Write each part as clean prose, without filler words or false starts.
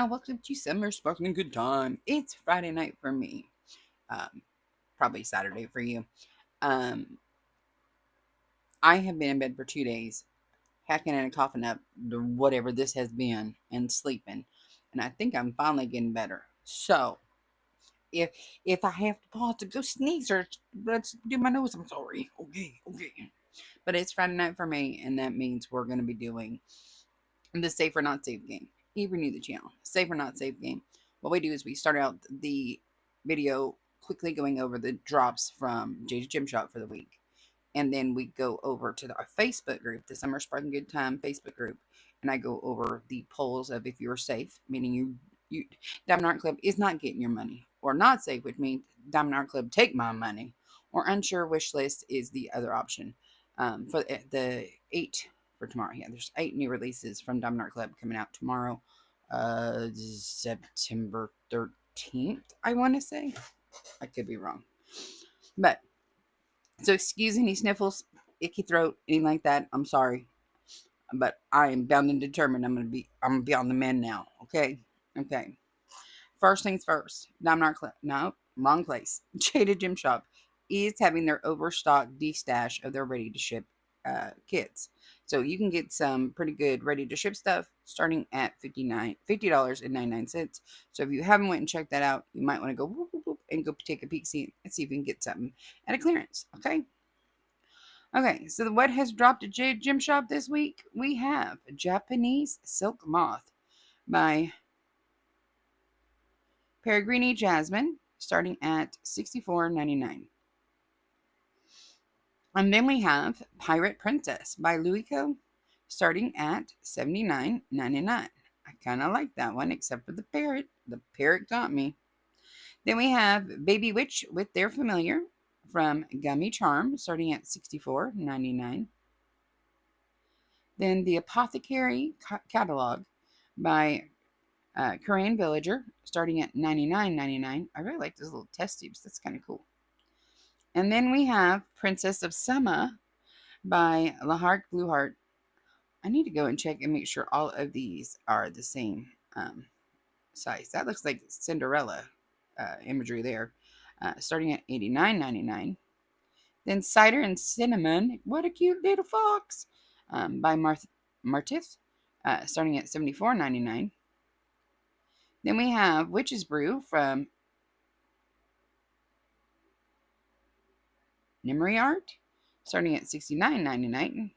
welcome to Summer Sparkling Good Time. It's Friday night for me. Um, Probably Saturday for you. Um, I have been in bed for 2 days, hacking and coughing up whatever this has been, and sleeping. And I think I'm finally getting better. So if if I have to pause to go sneeze or let's do my nose, I'm sorry. Okay. But it's Friday night for me, and that means we're gonna be doing the safe or not safe game. If you're new to the channel, safe or not safe game. What we do is we start out the video quickly going over the drops from Jaded Gem Shop for the week. And then we go over to our Facebook group, the Summer Sparkling Good Time Facebook group. And I go over the polls of if you're safe, meaning you Diamond Art Club is not getting your money, or not safe, which means Diamond Art Club take my money, or unsure wish list is the other option. For the 8 for tomorrow. Yeah, there's 8 new releases from Diamond Art Club coming out tomorrow, September 13th, I want to say. I could be wrong. But, so excuse any sniffles, icky throat, anything like that. I'm sorry. But I am bound and determined I'm gonna be on the mend now. Okay? Okay. First things first, Diamond Art Club. No, wrong place. Jaded Gem Shop is having their overstock de-stash of their ready to ship kits. So you can get some pretty good ready to ship stuff starting at $50.99. So if you haven't went and checked that out, you might want to go whoop, whoop, whoop, and go take a peek, see and see if you can get something at a clearance. Okay, so what has dropped at Jade Gem Shop this week? We have Japanese Silk Moth by Peregrini Jasmine, starting at $64.99. And then we have Pirate Princess by Luiko, starting at $79.99. I kind of like that one, except for the parrot. The parrot got me. Then we have Baby Witch with Their Familiar from Gummy Charm, starting at $64.99. Then the Apothecary Catalog by Korean Villager, starting at $99.99. I really like those little test tubes. That's kind of cool. And then we have Princess of Summer by La Heart Blue Heart. I need to go and check and make sure all of these are the same size. That looks like Cinderella imagery there, starting at $89.99. Then Cider and Cinnamon, what a cute little fox, by Martis, starting at $74.99. Then we have Witch's Brew from Nimri Art, starting at $69.99.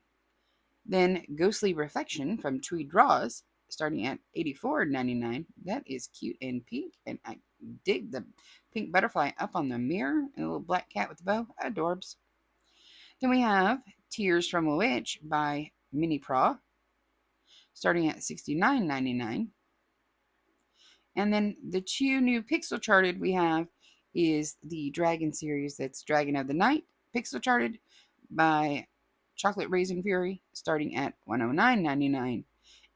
Then Ghostly Reflection from Tweed Draws, starting at $84.99. That is cute and pink, and I dig the pink butterfly up on the mirror and a little black cat with a bow. Adorbs. Then we have Tears from a Witch by Mini Pra, starting at $69.99. And then the 2 new pixel charted we have is the Dragon series. That's Dragon of the Night, pixel charted by Chocolate Raisin Fury, starting at $109.99.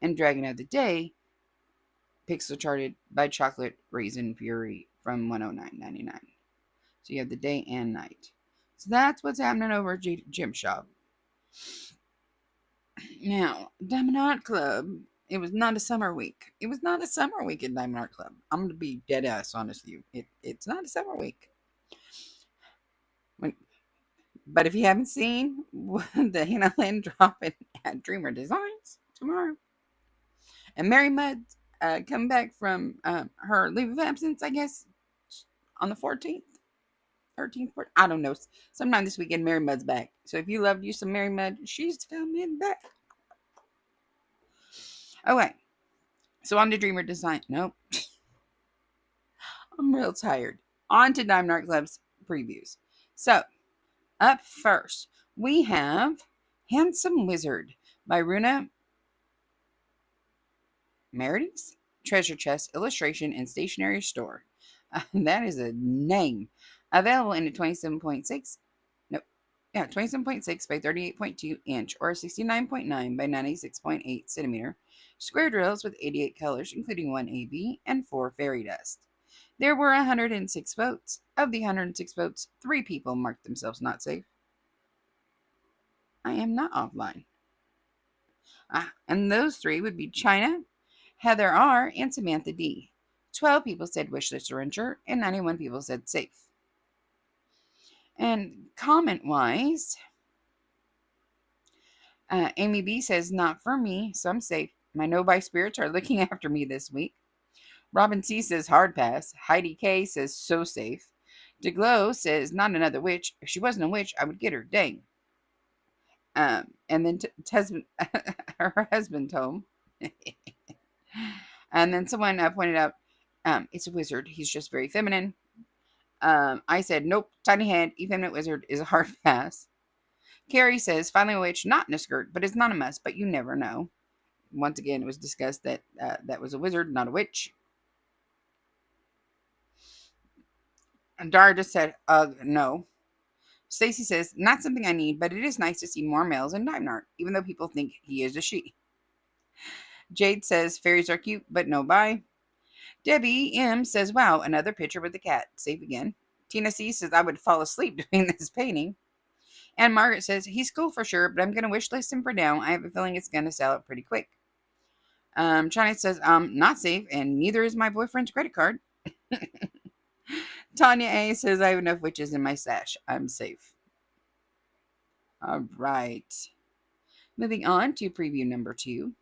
And Dragon of the Day, pixel charted by Chocolate Raisin Fury from $109.99. So you have the day and night. So that's what's happening over at Gem Shop. Now, Diamond Art Club, it was not a summer week. It was not a summer week at Diamond Art Club. I'm going to be dead ass honest with you. It's not a summer week. But if you haven't seen the Hannah Lynn dropping at Dreamer Designs tomorrow, and Mary Mudd coming back from her leave of absence, I guess, on the 14th, 13th, 14th, I don't know. Sometime this weekend, Mary Mudd's back. So if you loved you some Mary Mudd, she's coming back. Okay, so on to Dreamer Design. Nope. I'm real tired. On to Diamond Art Club's previews. So, up first, we have Handsome Wizard by Runa Merides, Treasure Chest Illustration and Stationery Store. That is a name. Available in a 27.6 by 38.2 inch or 69.9 by 96.8 centimeter square drills with 88 colors, including 1 AB and 4 fairy dust. There were 106 votes. Of the 106 votes, 3 people marked themselves not safe. I am not offline. And those 3 would be China, Heather R., and Samantha D. 12 people said wish list or unsure, and 91 people said safe. And comment wise, Amy B says, not for me, so I'm safe. My no buy spirits are looking after me this week. Robin C says, hard pass. Heidi K says, so safe. DeGlow says, not another witch. If she wasn't a witch, I would get her. Dang. And then her husband home. And then someone pointed out, it's a wizard. He's just very feminine. I said, nope, tiny head, effeminate wizard is a hard pass. Carrie says, finally a witch, not in a skirt, but it's not a must, but you never know. Once again, it was discussed that that was a wizard, not a witch. And Dara just said, no. Stacy says, not something I need, but it is nice to see more males in Diamond Art, even though people think he is a she. Jade says, fairies are cute, but no bye. Debbie M says, wow, another picture with the cat. Safe again. Tina C says, I would fall asleep doing this painting. And Margaret says, he's cool for sure, but I'm going to wish list him for now. I have a feeling it's going to sell out pretty quick. China says, not safe, and neither is my boyfriend's credit card. Tanya A says, I have enough witches in my stash. I'm safe. All right. Moving on to preview number 2.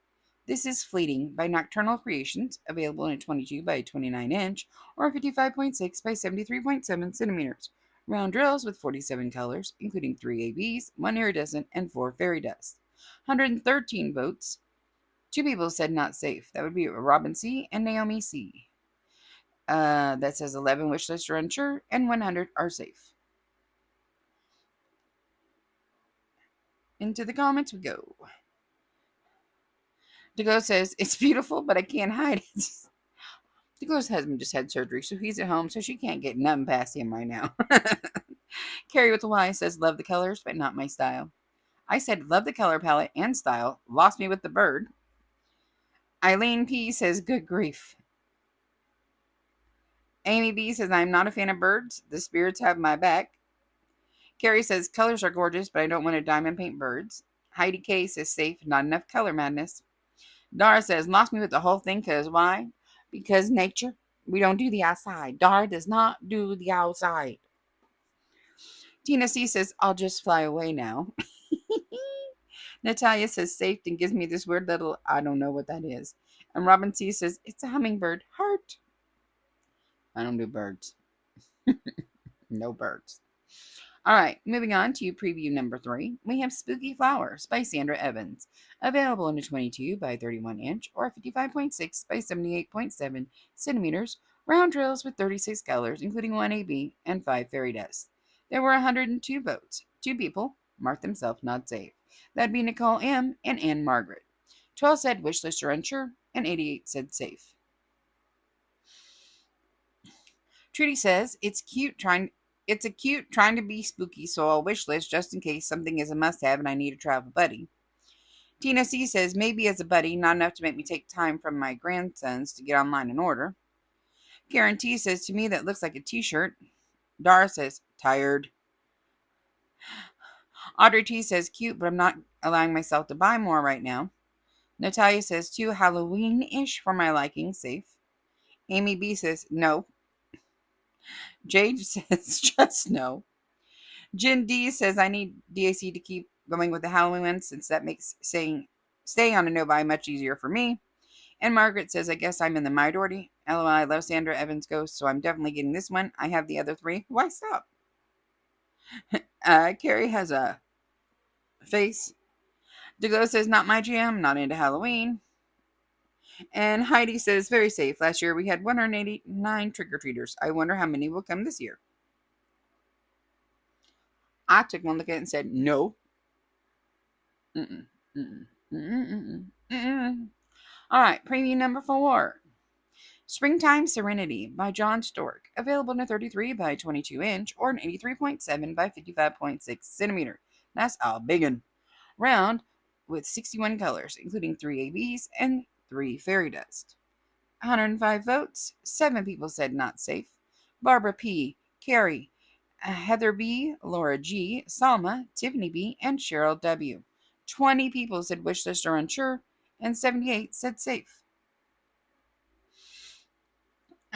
This is Fleeting by Nocturnal Creations, available in a 22 by 29 inch or 55.6 by 73.7 centimeters. Round drills with 47 colors, including 3 ABs, 1 iridescent, and 4 fairy dust. 113 votes. 2 people said not safe. That would be Robin C. and Naomi C. That says 11 wish lists are unsure and 100 are safe. Into the comments we go. DeGo says, it's beautiful, but I can't hide it. DeGo's husband just had surgery, so he's at home, so she can't get nothing past him right now. Carrie with the Y says, love the colors, but not my style. I said, love the color palette and style. Lost me with the bird. Eileen P says, good grief. Amy B says, I'm not a fan of birds. The spirits have my back. Carrie says, colors are gorgeous, but I don't want to diamond paint birds. Heidi K says, safe, not enough color madness. Dara says, lost me with the whole thing, because why? Because nature. We don't do the outside. Dara does not do the outside. Tina C says, I'll just fly away now. Natalia says, safe, and gives me this weird little, I don't know what that is. And Robin C says, it's a hummingbird. Heart. I don't do birds. No birds. All right, moving on to preview number 3. We have Spooky Flowers by Sandra Evans, available in a 22 by 31 inch or 55.6 by 78.7 centimeters, round drills with 36 colors, including 1 AB and 5 fairy dust. There were 102 votes. 2 people marked themselves not safe. That'd be Nicole M. and Ann Margaret. 12 said wish list or unsure, and 88 said safe. Trudy says, it's a cute trying to be spooky, so I'll wish list just in case something is a must-have and I need a travel buddy. Tina C says, maybe as a buddy, not enough to make me take time from my grandsons to get online and order. Karen T says, to me that looks like a t-shirt. Dara says, tired. Audrey T says, cute, but I'm not allowing myself to buy more right now. Natalia says, too Halloween-ish for my liking, safe. Amy B says, no. Jade says, just no. Jen D says, I need DAC to keep going with the Halloween one since that makes staying on a no buy much easier for me. And Margaret says, I guess I'm in the minority. LOL, I love Sandra Evans' Ghost, so I'm definitely getting this one. I have the other 3. Why stop? Carrie has a face. DeGlow says, not my jam, not into Halloween. And Heidi says, very safe. Last year we had 189 trick-or-treaters. I wonder how many will come this year. I took one look at it and said, no. Mm-mm. Mm-mm. Mm-mm. Mm-mm. All right, preview number 4. Springtime Serenity by John Stork, available in a 33 by 22 inch or an 83.7 by 55.6 centimeter. That's a big one. Round with 61 colors, including 3 ABs and 3 fairy dust. 105 votes. 7 people said not safe. Barbara P., Carrie, Heather B., Laura G., Salma, Tiffany B., and Cheryl W. 20 people said wish list or unsure, and 78 said safe.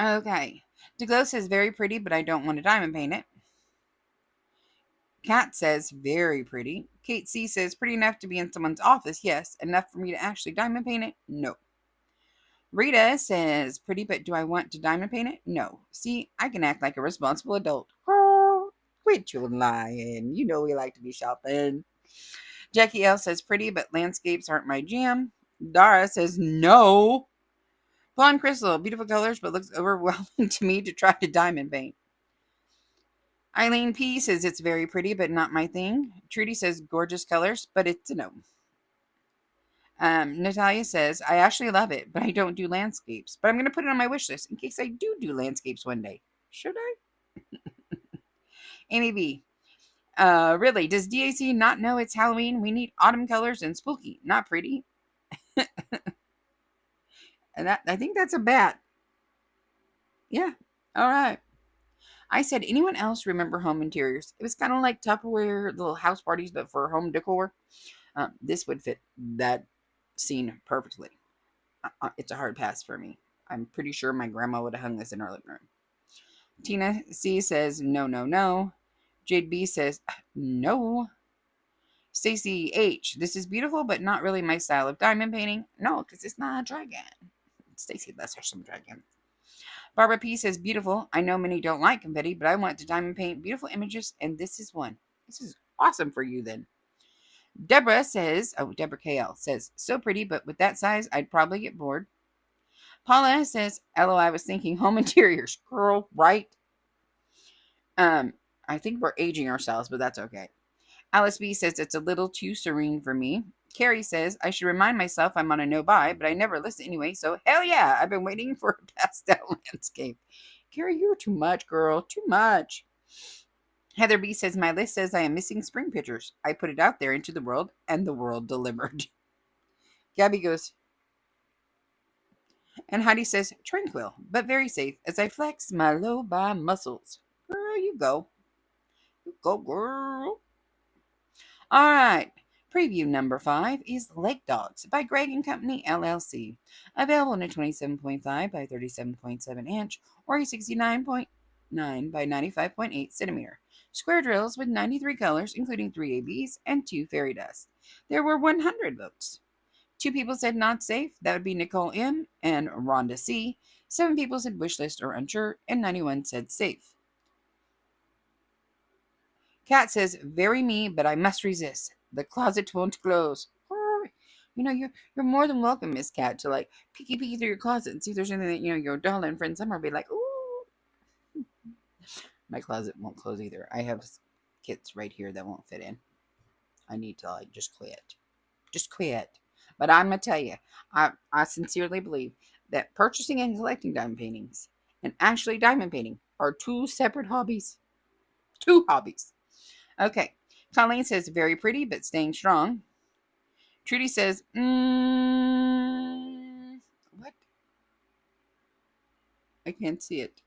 Okay. DeGlow says very pretty, but I don't want to diamond paint it. Kat says very pretty. Kate C says pretty enough to be in someone's office. Yes. Enough for me to actually diamond paint it? No. Rita says pretty, but do I want to diamond paint it? No. See, I can act like a responsible adult. Girl, quit your lying. You know we like to be shopping. Jackie L says pretty, but landscapes aren't my jam. Dara says no. Blonde Crystal, beautiful colors, but looks overwhelming to me to try to diamond paint. Eileen P says it's very pretty, but not my thing. Trudy says gorgeous colors, but it's a no. Natalia says, I actually love it, but I don't do landscapes. But I'm going to put it on my wish list in case I do landscapes one day. Should I? Amy B. Really, does DAC not know it's Halloween? We need autumn colors and spooky, not pretty. And that I think that's a bet. Yeah. All right. I said, anyone else remember home interiors? It was kind of like Tupperware little house parties, but for home decor. This would fit that scene perfectly. It's a hard pass for me. I'm pretty sure my grandma would have hung this in her living room. Tina C says, no, no, no. Jade B says, no. Stacy H, this is beautiful, but not really my style of diamond painting. No, because it's not a dragon. Stacy, let's have some dragon. Barbara P says, beautiful. I know many don't like confetti, but I want to diamond paint beautiful images, and this is one. This is awesome for you then. Deborah says, Deborah KL says, so pretty, but with that size, I'd probably get bored. Paula says, LO, I was thinking home interiors. Girl, right? I think we're aging ourselves, but that's okay. Alice B says, it's a little too serene for me. Carrie says, I should remind myself I'm on a no-buy, but I never listen anyway, so hell yeah, I've been waiting for a pastel landscape. Carrie, you're too much, girl. Too much. Heather B says, my list says I am missing spring pictures. I put it out there into the world, and the world delivered. Gabby goes, and Heidi says, tranquil, but very safe, as I flex my low-buy muscles. Girl, you go. You go, girl. All right. Preview number 5 is Lake Dogs by Greg and Company, LLC. Available in a 27.5 by 37.7 inch or a 69.9 by 95.8 centimeter. Square drills with 93 colors, including 3 ABs and 2 fairy dust. There were 100 votes. 2 people said not safe. That would be Nicole M. and Rhonda C. 7 people said wish list or unsure, and 91 said safe. Kat says, very me, but I must resist. The closet won't close. You know, you're more than welcome, Miss Cat, to like peeky through your closet and see if there's anything that, you know, your darling friend Summer will be like, ooh. My closet won't close either. I have kits right here that won't fit in. I need to like just quit. Just quit. But I'm gonna tell you, I sincerely believe that purchasing and collecting diamond paintings and actually diamond painting are 2 separate hobbies. 2 hobbies. Okay. Colleen says, very pretty, but staying strong. Trudy says, what? I can't see it.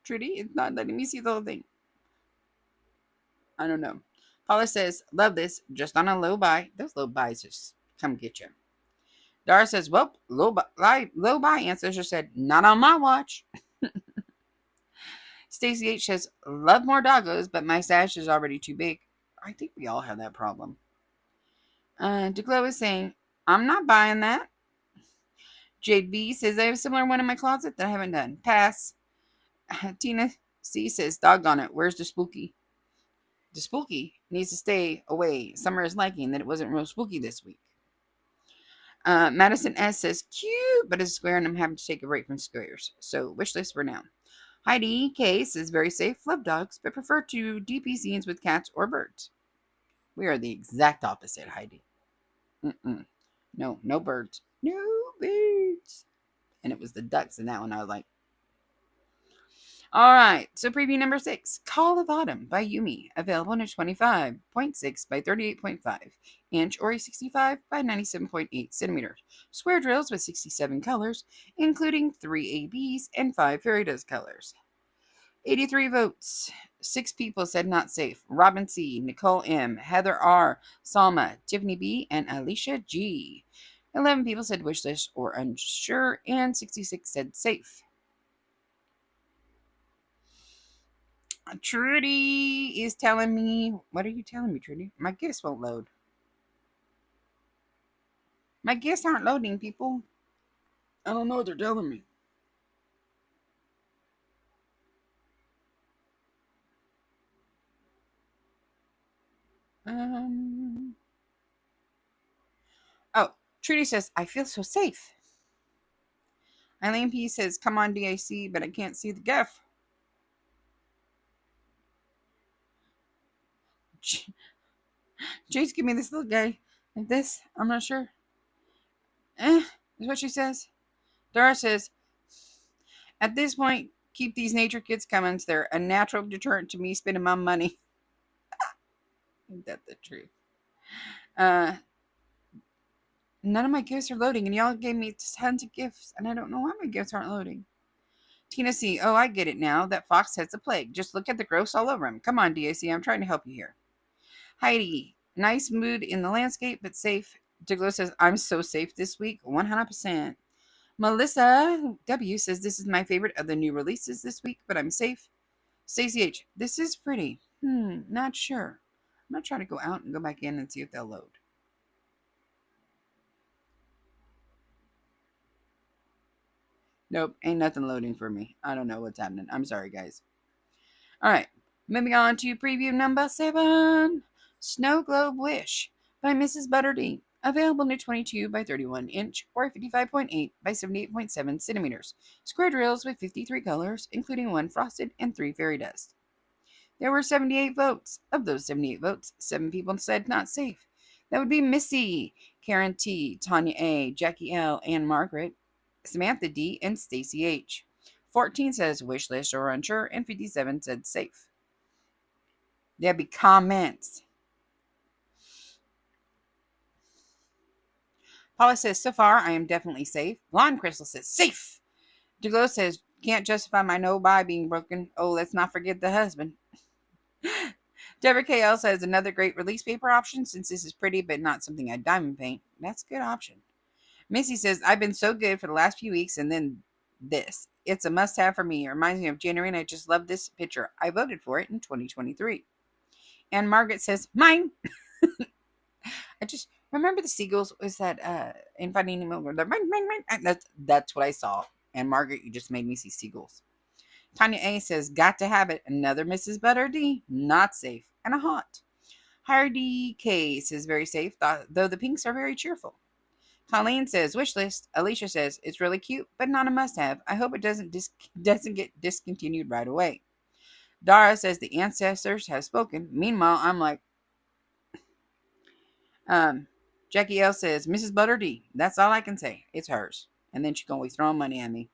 Trudy, it's not letting me see the whole thing. I don't know. Paula says, love this, just on a low buy. Those low buys just come get you. Dara says, well, low buy ancestor said, not on my watch. Stacy H says, love more doggos, but my stash is already too big. I think we all have that problem. DeGlow is saying, I'm not buying that. Jade B says, I have a similar one in my closet that I haven't done. Pass. Tina C says, doggone it, where's the spooky? The spooky needs to stay away. Summer is liking that it wasn't real spooky this week. Madison S says, cute, but it's a square and I'm having to take a break from squares. So, wish list for now. Heidi K says, very safe, love dogs, but prefer to DP scenes with cats or birds. We are the exact opposite, Heidi. No, no birds. No birds. And it was the ducks in that one. I was like, all right. So preview number 6, Call of Autumn by Yumi. Available in a 25.6 by 38.5 inch or a 65 by 97.8 centimeters. Square drills with 67 colors, including 3 ABs and 5 fairy dust colors. 83 votes. 6 people said not safe. Robin C, Nicole M, Heather R, Salma, Tiffany B, and Alicia G. 11 people said wish list or unsure, and 66 said safe. Trudy is telling me, what are you telling me, Trudy? My gifts won't load. My gifts aren't loading, people. I don't know what they're telling me. Um. Oh, Trudy says, I feel so safe. Eileen P says, come on, DAC, but I can't see the GIF. Jace, give me this little guy. Like this? I'm not sure. Is what she says. Dara says, at this point, keep these nature kids coming. They're a natural deterrent to me spending my money. Ain't that the truth? Uh, None of my gifts are loading, and y'all gave me tons of gifts, and I don't know why my gifts aren't loading. Tina C. Oh, I get it now. That fox has a plague. Just look at the growths all over him. Come on, DAC. I'm trying to help you here. Heidi. Nice mood in the landscape, but safe. Diglo says, I'm so safe this week. 100%. Melissa W. says, this is my favorite of the new releases this week, but I'm safe. Stacey H. This is pretty. Not sure. I'm going to try to go out and go back in and see if they'll load. Nope, ain't nothing loading for me. I don't know what's happening. I'm sorry, guys. All right, moving on to preview number 7, Snow Globe Wish by Mrs. Butterdee. Available in a 22 by 31 inch or 55.8 by 78.7 centimeters. Square drills with 53 colors, including 1 frosted and 3 fairy dust. There were 78 votes. Of those 78 votes, 7 people said not safe. That would be Missy, Karen T, Tanya A, Jackie L, Ann Margaret, Samantha D, and Stacy H. 14 says wish list or unsure, and 57 said safe. There'll be comments. Paula says, so far, I am definitely safe. Blonde Crystal says, safe. DeGlow says, can't justify my no buy being broken. Oh, let's not forget the husband. Deborah KL says, another great release paper option since this is pretty but not something I'd diamond paint. That's a good option. Missy says, I've been so good for the last few weeks and then this. It's a must have for me. It reminds me of January and I just love this picture. I voted for it in 2023. And Margaret says, mine. I just remember the seagulls was that in Finding Nemo where they're that's what I saw. And Margaret, you just made me see seagulls. Tanya A says, got to have it. Another Mrs. Butter D, not safe and a hot. Hardy K says very safe, though the pinks are very cheerful. Colleen says wish list. Alicia says it's really cute, but not a must-have. I hope it doesn't get discontinued right away. Dara says the ancestors have spoken. Meanwhile, I'm like, Jackie L says Mrs. Butter D. That's all I can say. It's hers, and then she's gonna be throwing money at me.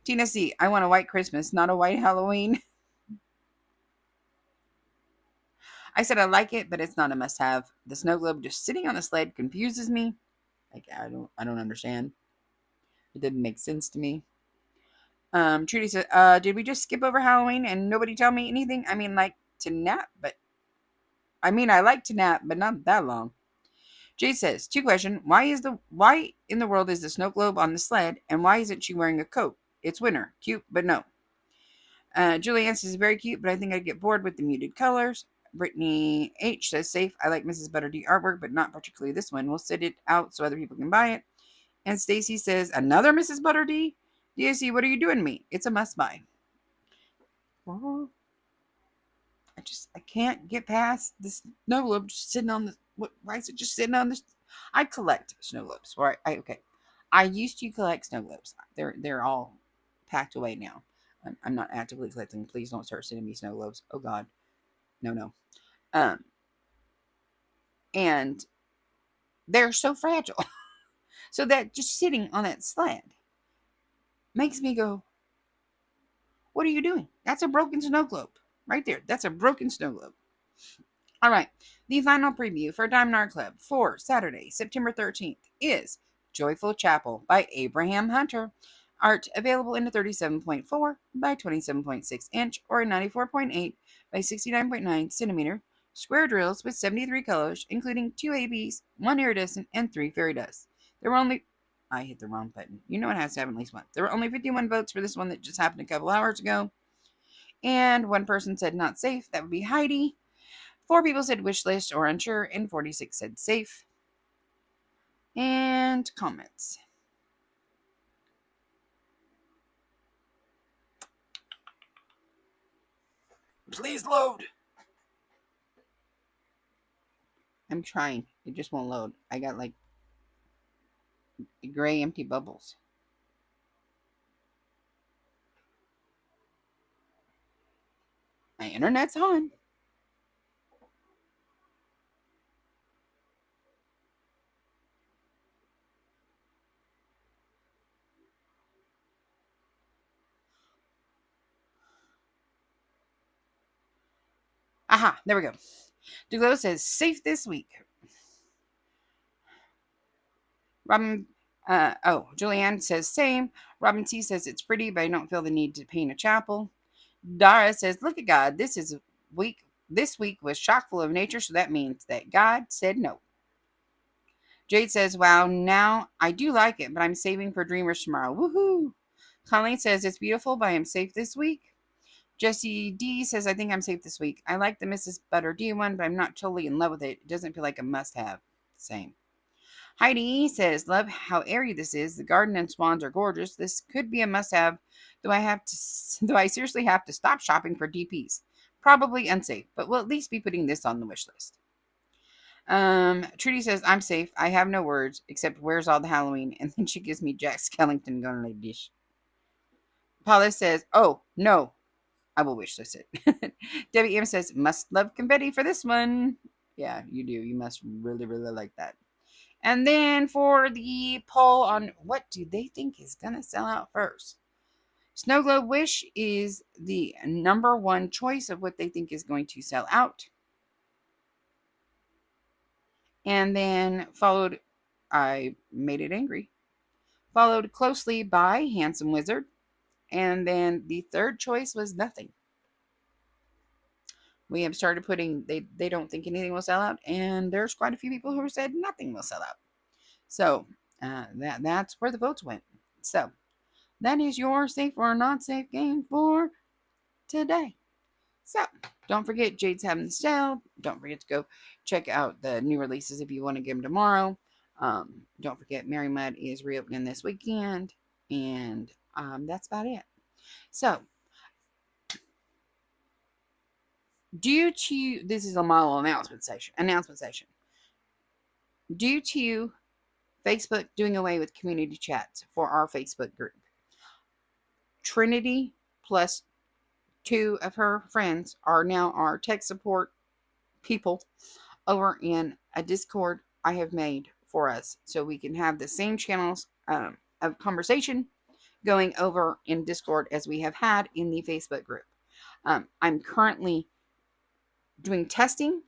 Tina C. I want a white Christmas, not a white Halloween. I said I like it, but it's not a must-have. The snow globe just sitting on the sled confuses me. Like I don't understand. It didn't make sense to me. Trudy said, did we just skip over Halloween and nobody tell me anything? I mean, like to nap, but I like to nap, but not that long. Jay says, 2 question. Why in the world is the snow globe on the sled and why isn't she wearing a coat? It's winter. Cute, but no. Julianne says very cute, but I think I'd get bored with the muted colors. Brittany H says safe. I like Mrs. Butter D artwork, but not particularly this one. We'll sit it out so other people can buy it. And Stacy says, another Mrs. Butter D? DSC, what are you doing to me? It's a must buy. Well, I can't get past this snow globe just sitting on the, why is it just sitting on this? I collect snow globes. Right? Okay. I used to collect snow globes. They're all packed away now. I'm not actively collecting. Please don't start sending me snow globes. Oh God. No. And they're so fragile. So that just sitting on that sled makes me go, what are you doing? That's a broken snow globe. Right there. That's a broken snow globe. All right. The final preview for Diamond Art Club for Saturday, September 13th is Joyful Chapel by Abraham Hunter. Art available in a 37.4 by 27.6 inch or a 94.8 by 69.9 centimeter. Square drills with 73 colors, including 2 ABs, 1 iridescent, and 3 fairy dust. There were only, I hit the wrong button. You know it has to have at least one. There were only 51 votes for this one that just happened a couple hours ago. And one person said not safe. That would be Heidi. 4 people said wish list or unsure, and 46 said safe. And comments. Please load. I'm trying. It just won't load. I got like gray empty bubbles. My internet's on. Aha, there we go. Duglo says safe this week. Robin, Julianne says same. Robin T says it's pretty, but I don't feel the need to paint a chapel. Dara says, look at God. This week was chock full of nature, so that means that God said no. Jade says, wow, now I do like it, but I'm saving for Dreamers tomorrow. Woohoo! Colleen says, it's beautiful, but I am safe this week. Jesse D says, I think I'm safe this week. I like the Mrs. Butter D one, but I'm not totally in love with it. It doesn't feel like a must have. Same. Heidi says, love how airy this is. The garden and swans are gorgeous. This could be a must have. Do I seriously have to stop shopping for DPs? Probably unsafe, but we'll at least be putting this on the wish list. Trudy says, I'm safe. I have no words except where's all the Halloween? And then she gives me Jack Skellington going like dish. Paula says, oh, no. I will wish list it. Debbie M says, must love confetti for this one. Yeah, you do. You must really, really like that. And then for the poll on what do they think is going to sell out first. Snow Globe Wish is the number one choice of what they think is going to sell out. And then followed, I made it angry, followed closely by Handsome Wizard. And then the third choice was nothing. We have started putting, they don't think anything will sell out. And there's quite a few people who said nothing will sell out. So that's where the votes went. So that is your safe or not safe game for today. So don't forget, Jade's having the sale. Don't forget to go check out the new releases if you want to get them tomorrow. Don't forget, Mary Mud is reopening this weekend. And that's about it. So due to, this is a model announcement session. Due to Facebook doing away with community chats for our Facebook group, Trinity plus 2 of her friends are now our tech support people over in a Discord I have made for us, so we can have the same channels of conversation going over in Discord as we have had in the Facebook group. I'm currently doing testing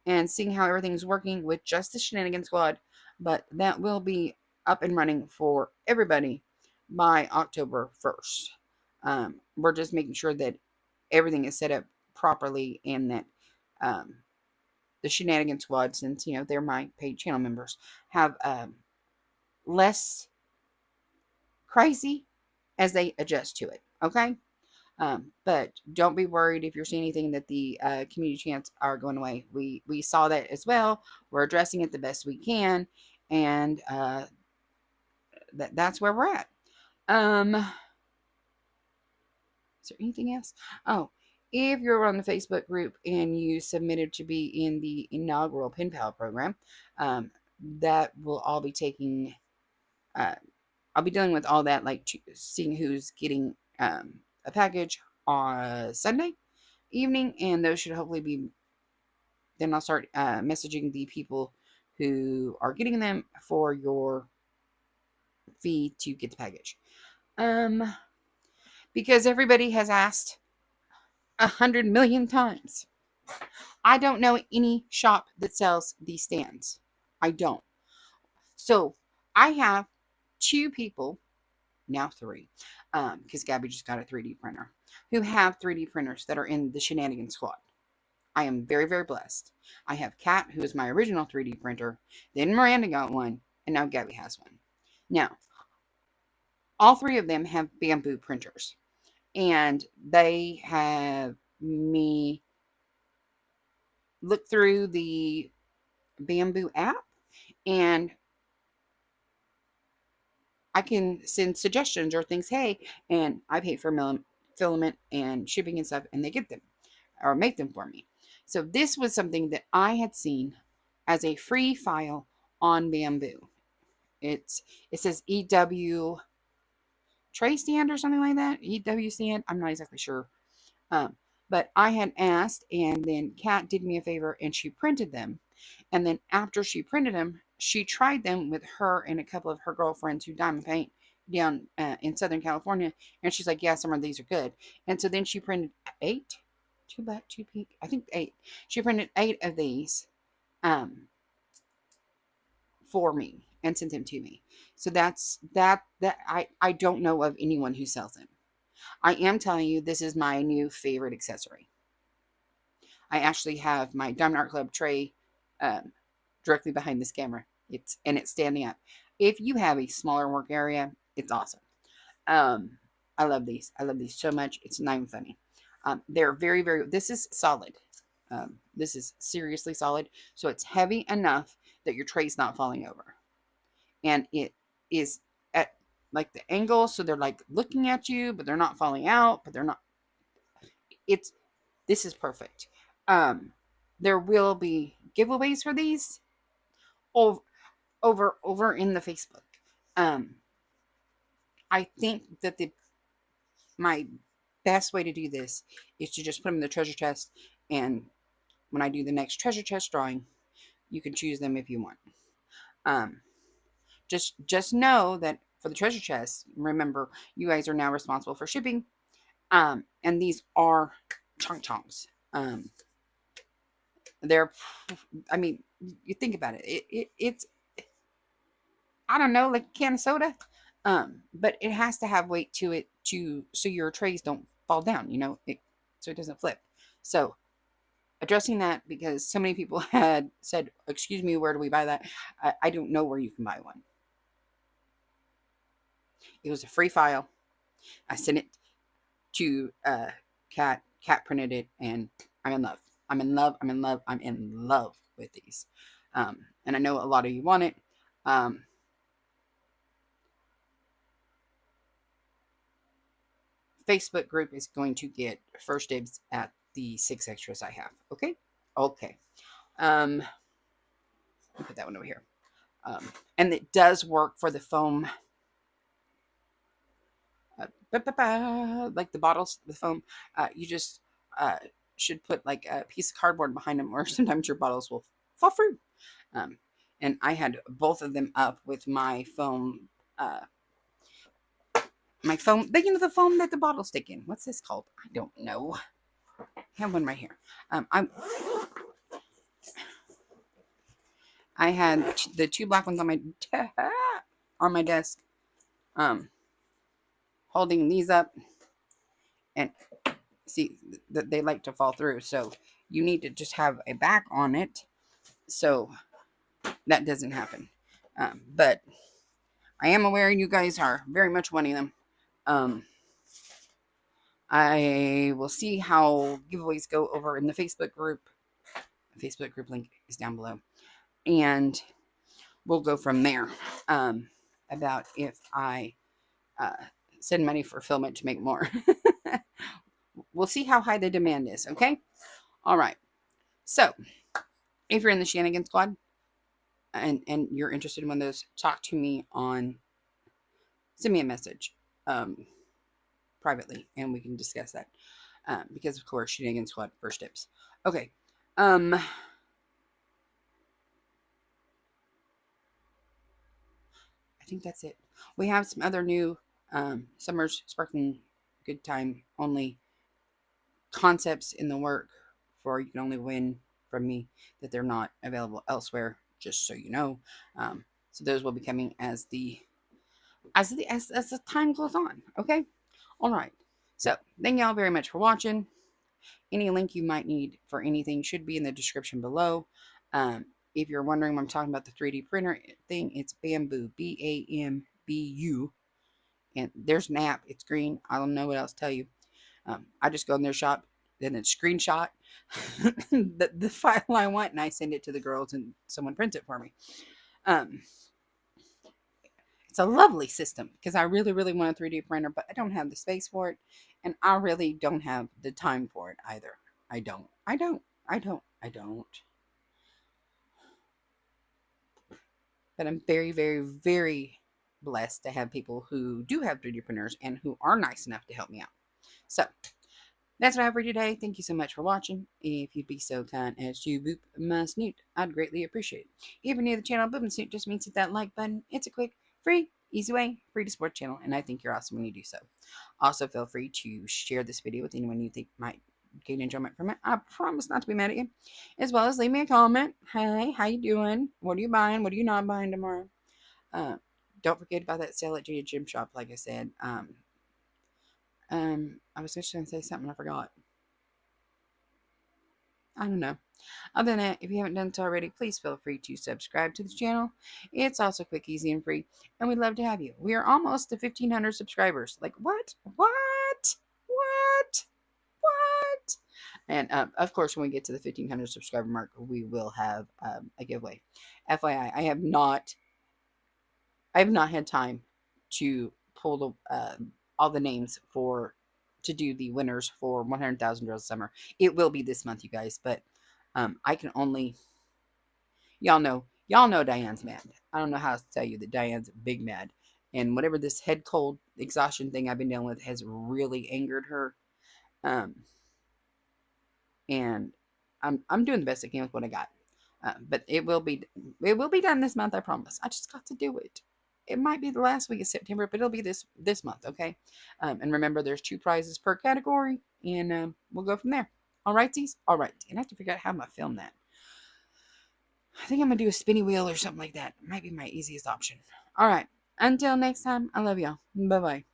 and seeing how everything's working with just the Shenanigans Squad, but that will be up and running for everybody by October 1st. We're just making sure that everything is set up properly and that the Shenanigans Squad, since they're my paid channel members, have less crazy as they adjust to it. Okay. But don't be worried if you're seeing anything that the community chants are going away. We saw that as well. We're addressing it the best we can, and that's where we're at. Is there anything else? Oh, if you're on the Facebook group and you submitted to be in the inaugural Pen Pal program, that will all be taking. I'll be dealing with all that, like seeing who's getting a package on Sunday evening, and those should hopefully be. Then I'll start messaging the people who are getting them for your fee to get the package. Because everybody has asked 100 million times. I don't know any shop that sells these stands. I don't. So I have 2 people, now 3, because Gabby just got a 3D printer, who have 3D printers that are in the Shenanigans Squad. I am very, very blessed. I have Kat, who is my original 3D printer. Then Miranda got one. and now Gabby has one. Now, all three of them have bamboo printers, and they have me look through the bamboo app, and I can send suggestions or things, hey, and I pay for filament and shipping and stuff, and they get them or make them for me. So this was something that I had seen as a free file on Bamboo. It's it says EW tray stand or something like that. EW stand. I'm not exactly sure. Um, but I had asked, and then Kat did me a favor and she printed them. And then after she printed them, she tried them with her and a couple of her girlfriends who diamond paint down in Southern California. And she's like, yeah, some of these are good. And so then she printed 8, 2 black, 2 pink, I think 8. She printed 8 of these um, for me and sent them to me. So that I don't know of anyone who sells them. I am telling you, this is my new favorite accessory. I actually have my Diamond Art Club tray um, directly behind this camera. It's standing up. If you have a smaller work area, it's awesome. Um, I love these. I love these so much. It's not even funny. They're very, very. This is solid. This is seriously solid. So it's heavy enough that your tray's not falling over, and it is at like the angle, so they're like looking at you, but they're not falling out. But they're not. It's This is perfect. Um, there will be giveaways for these over over in the Facebook. Um, I think that the my best way to do this is to just put them in the treasure chest, and when I do the next treasure chest drawing, you can choose them if you want. Um, just know that for the treasure chest, remember you guys are now responsible for shipping. And these are chunk chunks. They're, I mean, you think about it. It's I don't know, like a can of soda. But it has to have weight to it to so your trays don't fall down, so it doesn't flip. So addressing that because so many people had said, "Excuse me, where do we buy that?" I don't know where you can buy one. It was a free file. I sent it to Kat. Kat printed it, and I'm in love. I'm in love. I'm in love. I'm in love with these. And I know a lot of you want it. Um, Facebook group is going to get first dibs at the 6 extras I have. Okay? Okay. Put that one over here. And it does work for the foam. Like the bottles, the foam. You just should put like a piece of cardboard behind them, or sometimes your bottles will fall through. Um, and I had both of them up with my foam. My foam, the foam that the bottles stick in. What's this called? I don't know. I have one right here. I had the 2 black ones on my desk, holding these up, and see that they like to fall through. So you need to just have a back on it, so that doesn't happen. But I am aware you guys are very much wanting them. I will see how giveaways go over in the Facebook group. The Facebook group link is down below, and we'll go from there. About if I uh, send money for filament to make more. We'll see how high the demand is. Okay. All right. So if you're in the Shenanigan Squad and you're interested in one of those, talk to me send me a message privately, and we can discuss that. Because of course, Shenanigan Squad first tips. Okay. I think that's it. We have some other new Summer's Sparkling Good Time only concepts in the work for You Can Only Win from me that they're not available elsewhere, just so you know. So those will be coming as the time goes on. Okay. All right. So thank y'all very much for watching. Any link you might need for anything should be in the description below. If you're wondering what I'm talking about, the 3D printer thing, it's Bamboo, Bambu. And there's an app. It's green. I don't know what else to tell you. I just go in their shop, then it's screenshot the file I want, and I send it to the girls, and someone prints it for me. Um, it's a lovely system because I really, really want a 3D printer, but I don't have the space for it, and I really don't have the time for it either. I don't. I don't. I don't. I don't. But I'm very, very, very blessed to have people who do have 3D printers and who are nice enough to help me out. So that's what I have for you today. Thank you so much for watching. If you'd be so kind as to boop my snoot, I'd greatly appreciate it. If you're new to the channel, boop my snoot just means hit that like button. It's a quick, free, easy way, free to support the channel, and I think you're awesome when you do so. Also, feel free to share this video with anyone you think might gain enjoyment from it. I promise not to be mad at you. As well as leave me a comment. Hey, how you doing? What are you buying? What are you not buying tomorrow? Don't forget about that sale at Jaded Gem shop, like I said. I was just going to say something I forgot. I don't know. Other than that, if you haven't done so already, please feel free to subscribe to the channel. It's also quick, easy, and free, and we'd love to have you. We are almost to 1,500 subscribers. Like, what? What? What? What? And of course, when we get to the 1,500 subscriber mark, we will have a giveaway. FYI, I have not had time to pull all the names to do the winners for 100,000 Girls Summer. It will be this month, you guys, but I can only y'all know Diane's mad. I don't know how to tell you that Diane's big mad, and whatever this head cold exhaustion thing I've been dealing with has really angered her. Um, and I'm doing the best I can with what I got. But it will be done this month. I promise. I just got to do it. It might be the last week of September, but it'll be this month. Okay. And remember, there's 2 prizes per category, and we'll go from there. All righties. All right. And I have to figure out how I'm gonna film that. I think I'm gonna do a spinny wheel or something like that. Might be my easiest option. All right. Until next time, I love y'all. Bye bye.